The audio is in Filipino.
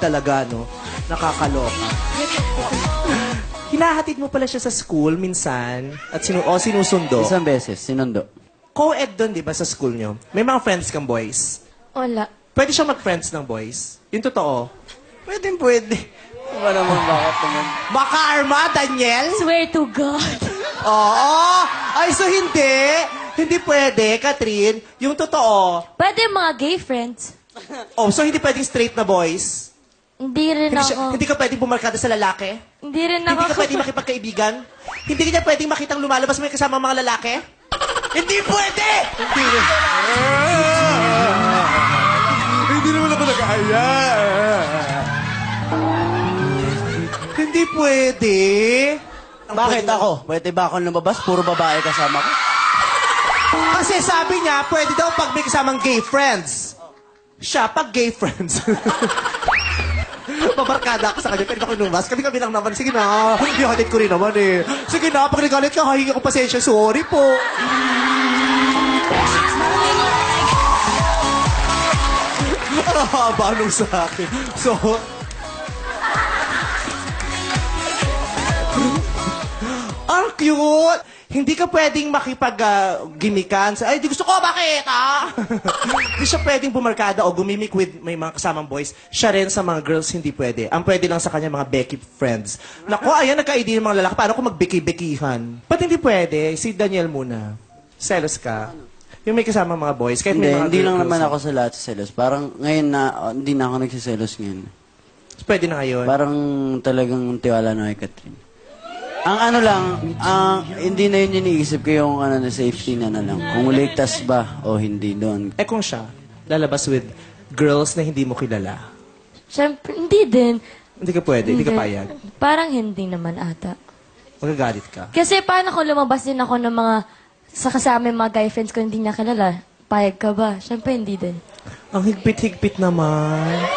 talaga, no? Nakakaloka. Hinahatid mo pala siya sa school minsan at sinusundo. Isang beses, sinundo. Co-ed doon, di ba, sa school nyo? May mga friends kang boys? Wala. Pwede siya mag-friends ng boys? Yung totoo? Pwede. Wala naman, bakit naman? Baka Arma, Daniel? Swear to God. Oo. Ay, so hindi. Hindi pwede, Catherine. Yung totoo. Pwede mga gay friends. Oh, so hindi pwedeng straight na boys? Hindi rin ako. Hindi ka pwedeng bumarkada sa lalaki? Hindi rin ako. Hindi ka pwedeng makipagkaibigan? Hindi ka pwedeng makitang lumalabas may kasama mga lalaki? Hindi pwede! Hindi. Hindi naman ako nag-aya. Hindi pwede. Bakit ako? Pwede ba akong lumabas? Puro babae kasama ko? Kasi sabi niya, pwede daw pag may kasamang gay friends. Siya, pag gay friends. Pabarkada ako sa kanya, pwede ba akong lumabas? Kami lang naman, sige na. Ihatid ko rin naman eh. Sige na, pag nagalit ka, hahingi ko pasensya. Sorry po. Ang haba nung sa akin. So, ang cute! Hindi ka pwedeng makipag-gimikan. Ay, di gusto ko, bakit, ah? Hindi siya pwedeng bumarkada o gumimik with may mga kasamang boys. Siya rin sa mga girls, hindi pwede. Ang pwede lang sa kanya, mga Becky friends. Naku, ayan, nagka-idea ng mga lalaki. Paano kung magbeki-bekihan? Ba't hindi pwede? Si Daniel muna. Selos ka. Yung may kasama mga boys. Kahit may mga Hindi lang girls. naman ako sa lahat sa selos. Parang ngayon na, hindi na ako nagsiselos ngayon. Pwede na ngayon. Parang talagang tiwala na kay Catherine. Ang ano lang, hindi na yun iniisip ko yung na safety na lang. Kung ligtas ba o hindi doon. Eh kung siya, lalabas with girls na hindi mo kilala. Siyempre, hindi din. Hindi ka pwede, hindi ka payag. Parang hindi naman ata. Magagalit ka. Kasi paano kung lumabas din ako ng mga sa kasama yung mga guy friends ko hindi niya kilala? Payag ka ba? Siyempre, hindi din. Ang higpit-higpit naman.